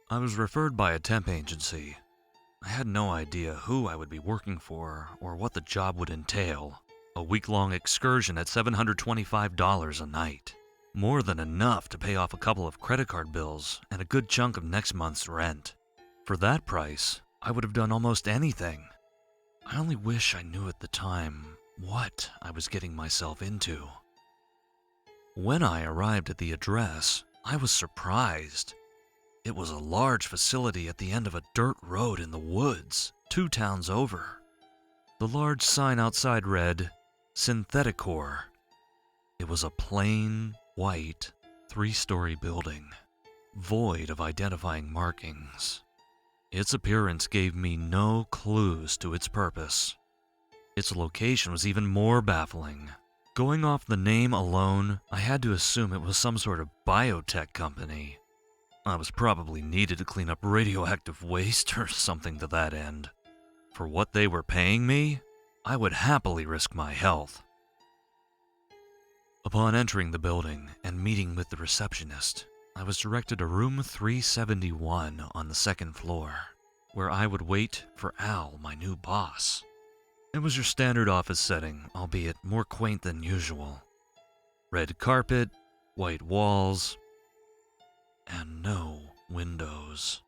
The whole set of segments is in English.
I was referred by a temp agency. I had no idea who I would be working for or what the job would entail. A week-long excursion at $725 a night. More than enough to pay off a couple of credit card bills and a good chunk of next month's rent. For that price, I would have done almost anything. I only wish I knew at the time what I was getting myself into. When I arrived at the address, I was surprised. It was a large facility at the end of a dirt road in the woods, 2 towns over. The large sign outside read, Syntheticor. It was a plain, white, 3-story building, void of identifying markings. Its appearance gave me no clues to its purpose. Its location was even more baffling. Going off the name alone, I had to assume it was some sort of biotech company. I was probably needed to clean up radioactive waste or something to that end. For what they were paying me, I would happily risk my health. Upon entering the building and meeting with the receptionist, I was directed to room 371 on the 2nd floor, where I would wait for Al, my new boss. It was your standard office setting, albeit more quaint than usual. Red carpet, white walls, and no windows.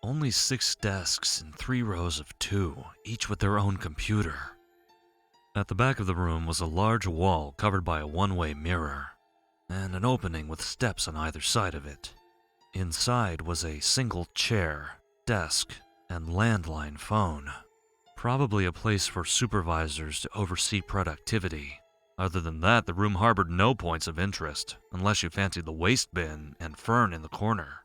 Only 6 desks in 3 rows of 2, each with their own computer. At the back of the room was a large wall covered by a one-way mirror, and an opening with steps on either side of it. Inside was a single chair, desk, and landline phone. Probably a place for supervisors to oversee productivity. Other than that, the room harbored no points of interest, unless you fancied the waste bin and fern in the corner.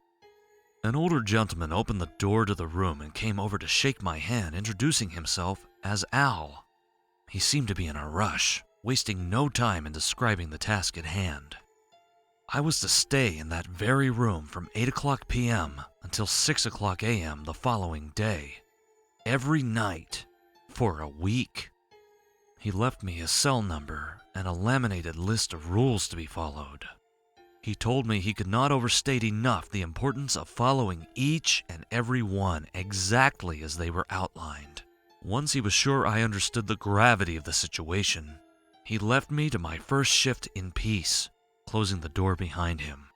An older gentleman opened the door to the room and came over to shake my hand, introducing himself as Al. He seemed to be in a rush, wasting no time in describing the task at hand. I was to stay in that very room from 8 o'clock p.m. until 6 o'clock a.m. the following day, every night, for a week. He left me his cell number and a laminated list of rules to be followed. He told me he could not overstate enough the importance of following each and every one exactly as they were outlined. Once he was sure I understood the gravity of the situation, he left me to my first shift in peace, closing the door behind him.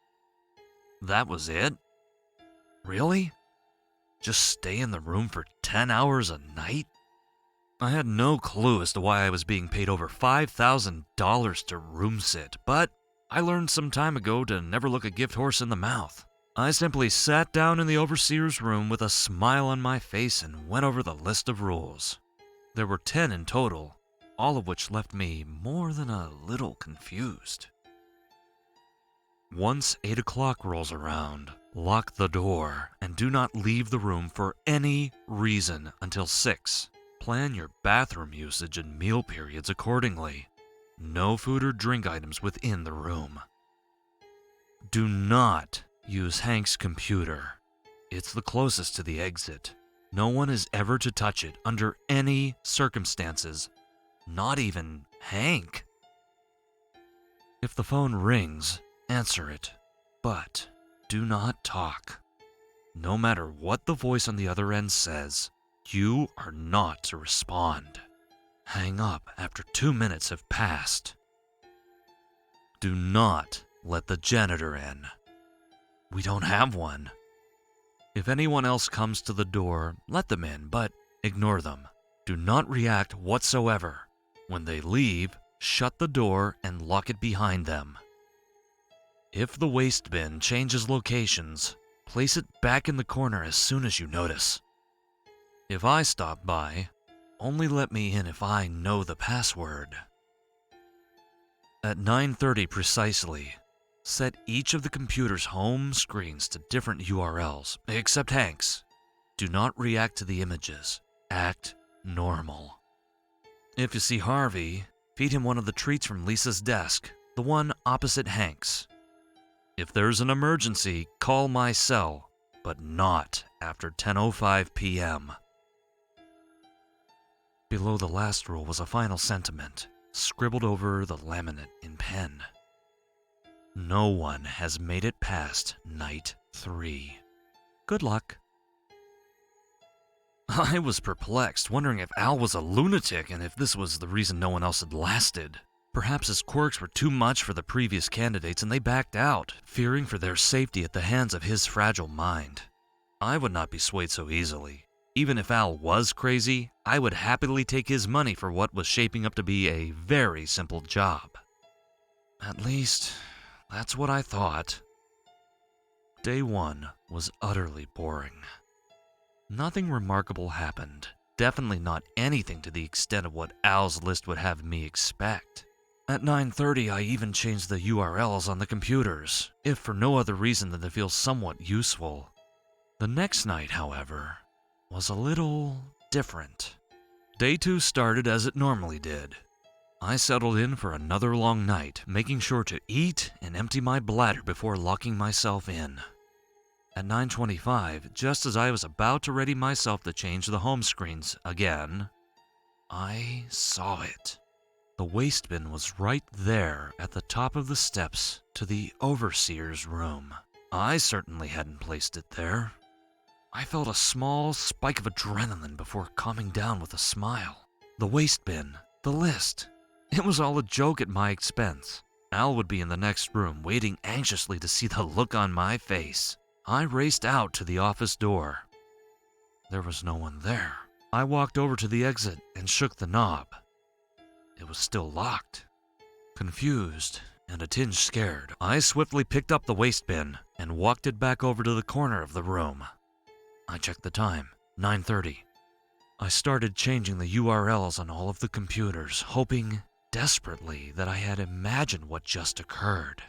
That was it? Really? Just stay in the room for 10 hours a night? I had no clue as to why I was being paid over $5,000 to room sit, but I learned some time ago to never look a gift horse in the mouth. I simply sat down in the overseer's room with a smile on my face and went over the list of rules. There were 10 in total, all of which left me more than a little confused. Once 8 o'clock rolls around, lock the door and do not leave the room for any reason until 6. Plan your bathroom usage and meal periods accordingly. No food or drink items within the room. Do not use Hank's computer. It's the closest to the exit. No one is ever to touch it under any circumstances, not even Hank. If the phone rings, answer it, but do not talk. No matter what the voice on the other end says, you are not to respond. Hang up after 2 minutes have passed. Do not let the janitor in. We don't have one. If anyone else comes to the door, let them in, but ignore them. Do not react whatsoever. When they leave, shut the door and lock it behind them. If the waste bin changes locations, place it back in the corner as soon as you notice. If I stop by, only let me in if I know the password. At 9:30 precisely, set each of the computer's home screens to different URLs, except Hank's. Do not react to the images. Act normal. If you see Harvey, feed him one of the treats from Lisa's desk, the one opposite Hank's. If there's an emergency, call my cell, but not after 10:05 p.m. Below the last rule was a final sentiment, scribbled over the laminate in pen. No one has made it past night 3. Good luck. I was perplexed, wondering if Al was a lunatic and if this was the reason no one else had lasted. Perhaps his quirks were too much for the previous candidates and they backed out, fearing for their safety at the hands of his fragile mind. I would not be swayed so easily. Even if Al was crazy, I would happily take his money for what was shaping up to be a very simple job. At least, that's what I thought. Day 1 was utterly boring. Nothing remarkable happened. Definitely not anything to the extent of what Al's list would have me expect. At 9:30, I even changed the URLs on the computers, if for no other reason than to feel somewhat useful. The next night, however, was a little different. Day 2 started as it normally did. I settled in for another long night, making sure to eat and empty my bladder before locking myself in. At 9:25, just as I was about to ready myself to change the home screens again, I saw it. The waste bin was right there at the top of the steps to the overseer's room. I certainly hadn't placed it there. I felt a small spike of adrenaline before calming down with a smile. The waste bin, the list. It was all a joke at my expense. Al would be in the next room, waiting anxiously to see the look on my face. I raced out to the office door. There was no one there. I walked over to the exit and shook the knob. It was still locked. Confused and a tinge scared, I swiftly picked up the waste bin and walked it back over to the corner of the room. I checked the time, 9:30. I started changing the URLs on all of the computers, hoping desperately that I had imagined what just occurred.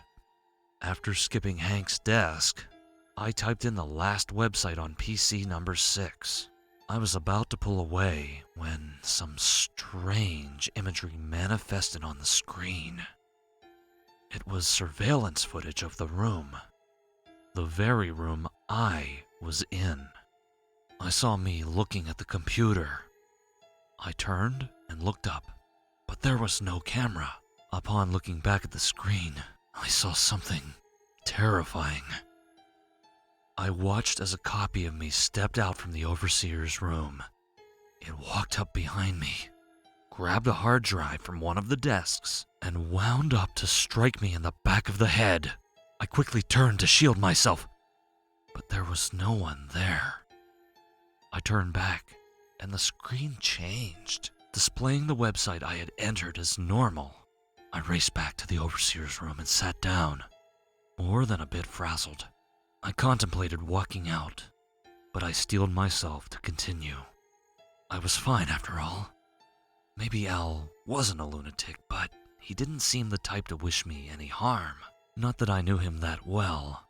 After skipping Hank's desk, I typed in the last website on PC number 6. I was about to pull away when some strange imagery manifested on the screen. It was surveillance footage of the room. The very room I was in. I saw me looking at the computer. I turned and looked up, but there was no camera. Upon looking back at the screen, I saw something terrifying. I watched as a copy of me stepped out from the overseer's room. It walked up behind me, grabbed a hard drive from one of the desks, and wound up to strike me in the back of the head. I quickly turned to shield myself, but there was no one there. I turned back, and the screen changed, displaying the website I had entered as normal. I raced back to the overseer's room and sat down, more than a bit frazzled. I contemplated walking out, but I steeled myself to continue. I was fine after all. Maybe Al wasn't a lunatic, but he didn't seem the type to wish me any harm. Not that I knew him that well.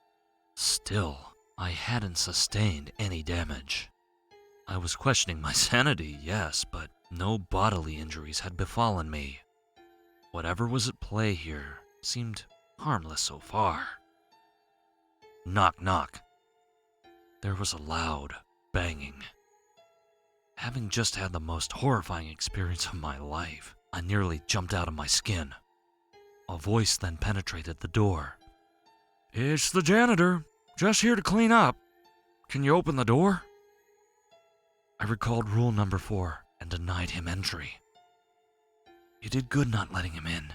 Still, I hadn't sustained any damage. I was questioning my sanity, yes, but no bodily injuries had befallen me. Whatever was at play here seemed harmless so far. Knock, knock. There was a loud banging. Having just had the most horrifying experience of my life, I nearly jumped out of my skin. A voice then penetrated the door. "It's the janitor. Just here to clean up. Can you open the door?" I recalled rule number 4 and denied him entry. "You did good not letting him in.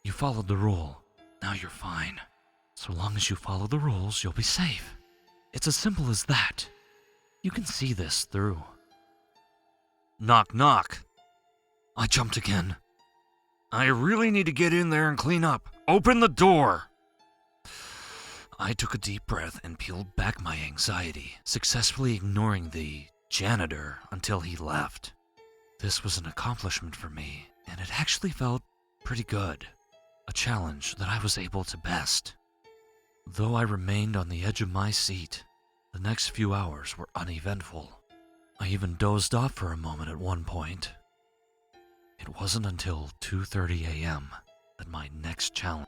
You followed the rule. Now you're fine. So long as you follow the rules, you'll be safe. It's as simple as that. You can see this through." Knock, knock. I jumped again. "I really need to get in there and clean up. Open the door!" I took a deep breath and peeled back my anxiety, successfully ignoring the janitor until he left. This was an accomplishment for me, and it actually felt pretty good. A challenge that I was able to best. Though I remained on the edge of my seat, the next few hours were uneventful. I even dozed off for a moment at one point. It wasn't until 2:30 a.m. that my next challenge.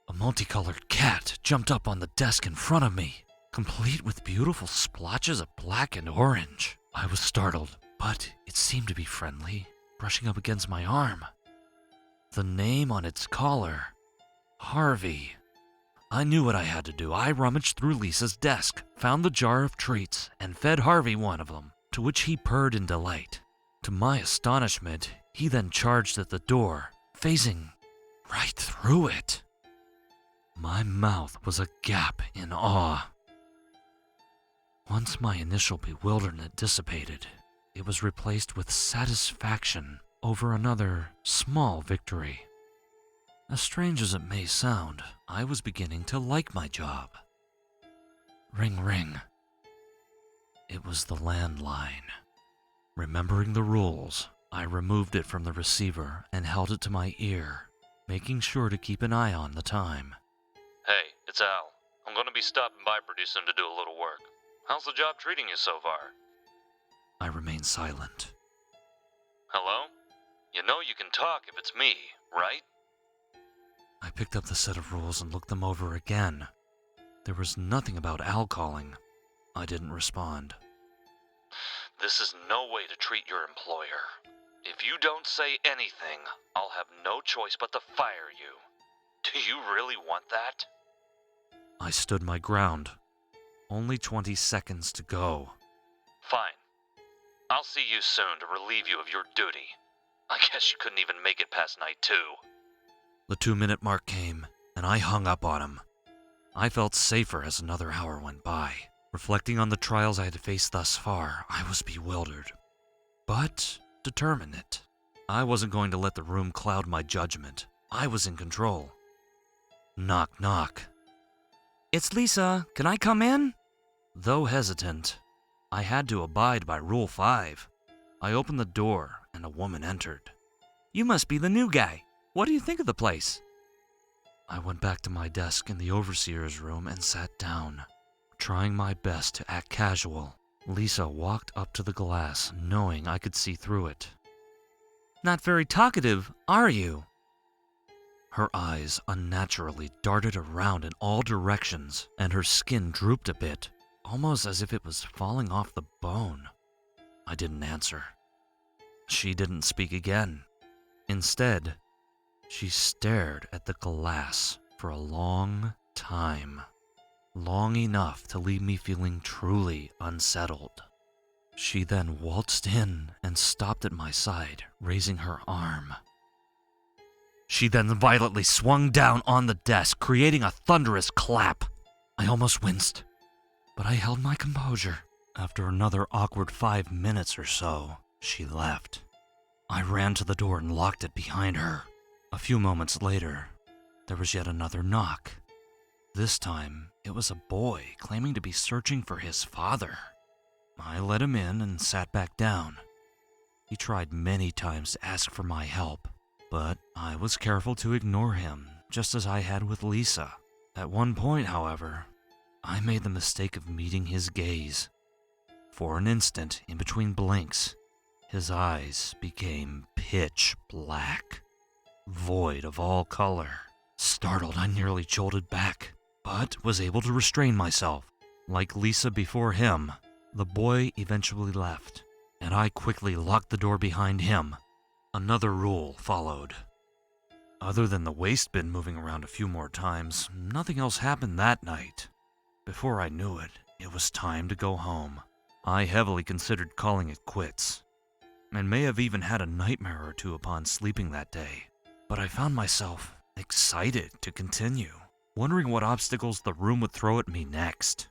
A multicolored cat jumped up on the desk in front of me, complete with beautiful splotches of black and orange. I was startled, but it seemed to be friendly, brushing up against my arm. The name on its collar, Harvey. I knew what I had to do. I rummaged through Lisa's desk, found the jar of treats, and fed Harvey one of them, to which he purred in delight. To my astonishment, he then charged at the door, phasing right through it. My mouth was agape in awe. Once my initial bewilderment dissipated, it was replaced with satisfaction over another small victory. As strange as it may sound, I was beginning to like my job. Ring, ring. It was the landline. Remembering the rules, I removed it from the receiver and held it to my ear, making sure to keep an eye on the time. Hey, it's Al. I'm going to be stopping by pretty soon to do a little work. How's the job treating you so far? I remained silent. Hello? You know you can talk if it's me, right? I picked up the set of rules and looked them over again. There was nothing about Al calling. I didn't respond. This is no way to treat your employer. If you don't say anything, I'll have no choice but to fire you. Do you really want that? I stood my ground. Only 20 seconds to go. Fine. I'll see you soon to relieve you of your duty. I guess you couldn't even make it past night 2. The 2-minute mark came, and I hung up on him. I felt safer as another hour went by. Reflecting on the trials I had faced thus far, I was bewildered, but determined. I wasn't going to let the room cloud my judgment. I was in control. Knock, knock. "It's Lisa. Can I come in?" Though hesitant, I had to abide by Rule 5. I opened the door, and a woman entered. "You must be the new guy. What do you think of the place?" I went back to my desk in the overseer's room and sat down, trying my best to act casual. Lisa walked up to the glass, knowing I could see through it. "Not very talkative, are you?" Her eyes unnaturally darted around in all directions, and her skin drooped a bit, almost as if it was falling off the bone. I didn't answer. She didn't speak again. Instead, she stared at the glass for a long time. Long enough to leave me feeling truly unsettled. She then waltzed in and stopped at my side, raising her arm. She then violently swung down on the desk, creating a thunderous clap. I almost winced, but I held my composure. After another awkward 5 minutes or so, she left. I ran to the door and locked it behind her. A few moments later, there was yet another knock. This time, it was a boy claiming to be searching for his father. I let him in and sat back down. He tried many times to ask for my help, but I was careful to ignore him, just as I had with Lisa. At one point, however, I made the mistake of meeting his gaze. For an instant, in between blinks, his eyes became pitch black, void of all color. Startled, I nearly jolted back, but was able to restrain myself. Like Lisa before him, the boy eventually left, and I quickly locked the door behind him. Another rule followed. Other than the waste bin moving around a few more times, nothing else happened that night. Before I knew it, it was time to go home. I heavily considered calling it quits, and may have even had a nightmare or two upon sleeping that day. But I found myself excited to continue, wondering what obstacles the room would throw at me next.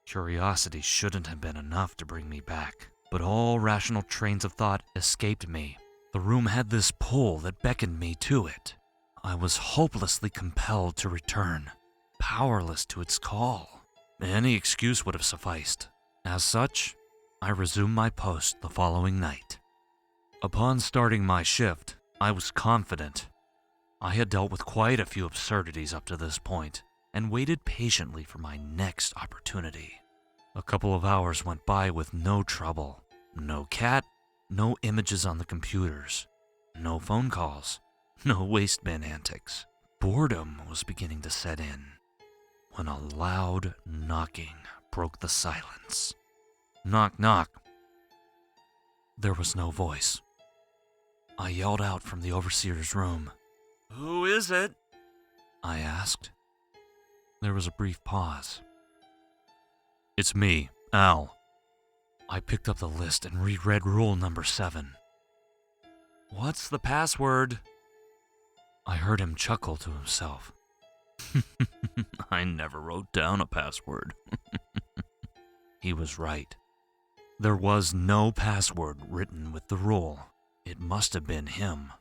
Curiosity shouldn't have been enough to bring me back, but all rational trains of thought escaped me. The room had this pull that beckoned me to it. I was hopelessly compelled to return, powerless to its call. Any excuse would have sufficed. As such, I resumed my post the following night. Upon starting my shift, I was confident. I had dealt with quite a few absurdities up to this point, and waited patiently for my next opportunity. A couple of hours went by with no trouble. No cat, no images on the computers, no phone calls, no waste bin antics. Boredom was beginning to set in, when a loud knocking broke the silence. Knock, knock. There was no voice. I yelled out from the overseer's room. "Who is it?" I asked. There was a brief pause. "It's me, Al." I picked up the list and reread rule number 7. "What's the password?" I heard him chuckle to himself. "I never wrote down a password." He was right. There was no password written with the rule. It must have been him.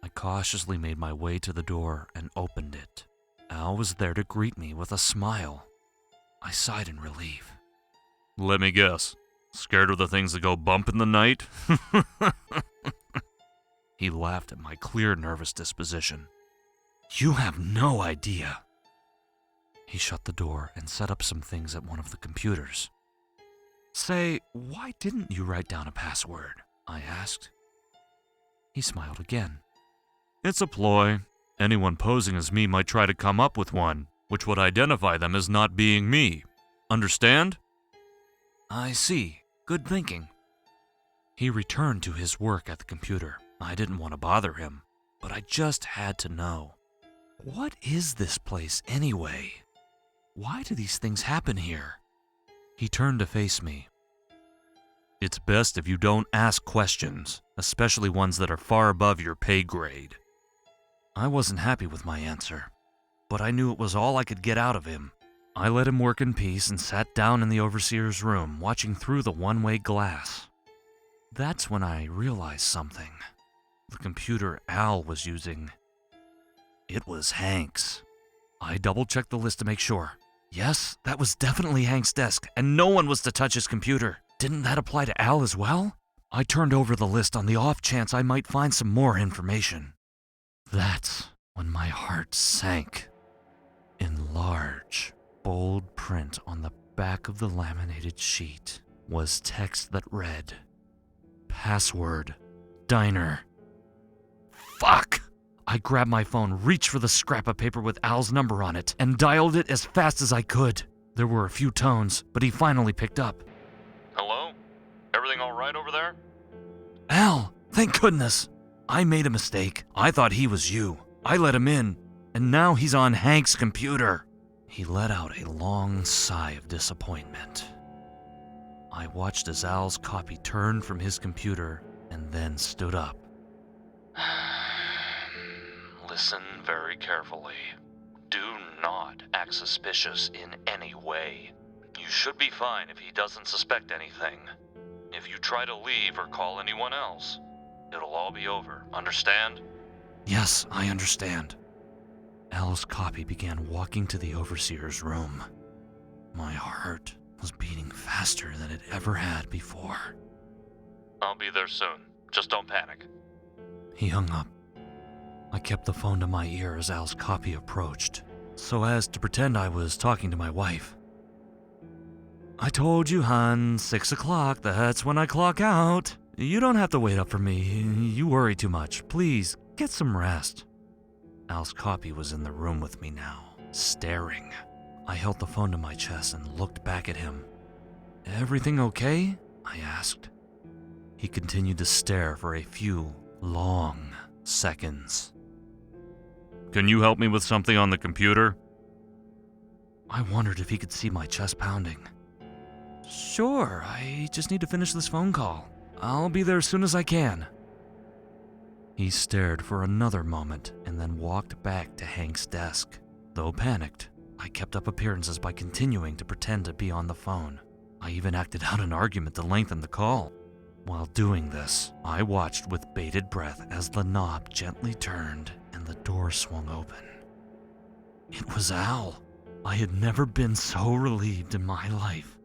I cautiously made my way to the door and opened it. Al was there to greet me with a smile. I sighed in relief. "Let me guess. Scared of the things that go bump in the night?" He laughed at my clear nervous disposition. "You have no idea." He shut the door and set up some things at one of the computers. "Say, why didn't you write down a password?" I asked. He smiled again. "It's a ploy. Anyone posing as me might try to come up with one, which would identify them as not being me. Understand?" "I see. Good thinking." He returned to his work at the computer. I didn't want to bother him, but I just had to know. What is this place anyway? Why do these things happen here? He turned to face me. "It's best if you don't ask questions, especially ones that are far above your pay grade." I wasn't happy with my answer, but I knew it was all I could get out of him. I let him work in peace and sat down in the overseer's room, watching through the one-way glass. That's when I realized something. The computer Al was using, it was Hank's. I double-checked the list to make sure. Yes, that was definitely Hank's desk, and no one was to touch his computer. Didn't that apply to Al as well? I turned over the list on the off chance I might find some more information. That's when my heart sank. In large, bold print on the back of the laminated sheet was text that read, "Password, Diner." Fuck! I grabbed my phone, reached for the scrap of paper with Al's number on it, and dialed it as fast as I could. There were a few tones, but he finally picked up. "Hello? Everything all right over there?" "Al, thank goodness. I made a mistake. I thought he was you. I let him in, and now he's on Hank's computer." He let out a long sigh of disappointment. I watched as Al's copy turned from his computer and then stood up. Listen very carefully. Do not act suspicious in any way. You should be fine if he doesn't suspect anything. If you try to leave or call anyone else, it'll all be over. Understand? Yes, I understand. Al's copy began walking to the overseer's room. My heart was beating faster than it ever had before. I'll be there soon. Just don't panic. He hung up. I kept the phone to my ear as Al's copy approached, so as to pretend I was talking to my wife. "I told you, hon, 6 o'clock, that's when I clock out. You don't have to wait up for me. You worry too much. Please, get some rest." Al's copy was in the room with me now, staring. I held the phone to my chest and looked back at him. "Everything okay?" I asked. He continued to stare for a few long seconds. "Can you help me with something on the computer?" I wondered if he could see my chest pounding. "Sure, I just need to finish this phone call. I'll be there as soon as I can." He stared for another moment and then walked back to Hank's desk. Though panicked, I kept up appearances by continuing to pretend to be on the phone. I even acted out an argument to lengthen the call. While doing this, I watched with bated breath as the knob gently turned and the door swung open. It was Al. I had never been so relieved in my life.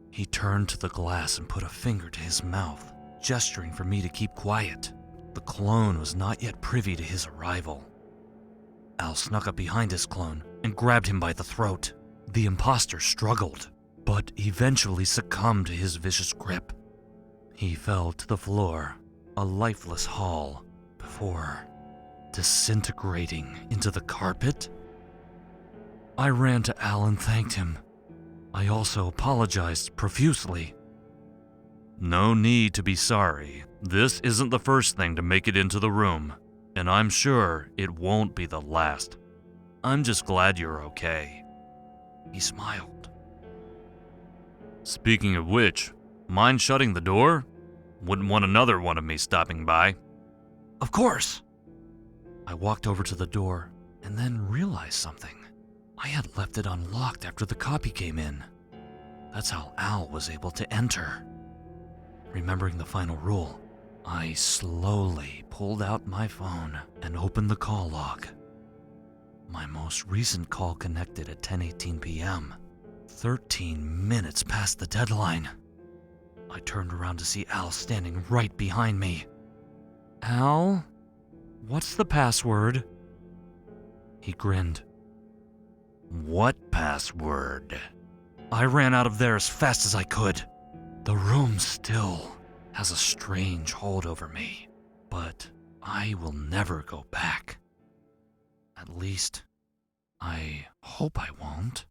He turned to the glass and put a finger to his mouth, gesturing for me to keep quiet. The clone was not yet privy to his arrival. Al snuck up behind his clone and grabbed him by the throat. The imposter struggled, but eventually succumbed to his vicious grip. He fell to the floor, a lifeless hull, before disintegrating into the carpet. I ran to Al and thanked him. I also apologized profusely. "No need to be sorry. This isn't the first thing to make it into the room, and I'm sure it won't be the last." I'm just glad you're okay." He smiled. "Speaking of which, mind shutting the door? Wouldn't want another one of me stopping by." "Of course." I walked over to the door and then realized something. I had left it unlocked after the copy came in. That's how Al was able to enter. Remembering the final rule, I slowly pulled out my phone and opened the call log. My most recent call connected at 10:18 p.m., 13 minutes past the deadline. I turned around to see Al standing right behind me. "Al, what's the password?" He grinned. "What password?" I ran out of there as fast as I could. The room still has a strange hold over me, but I will never go back. At least, I hope I won't.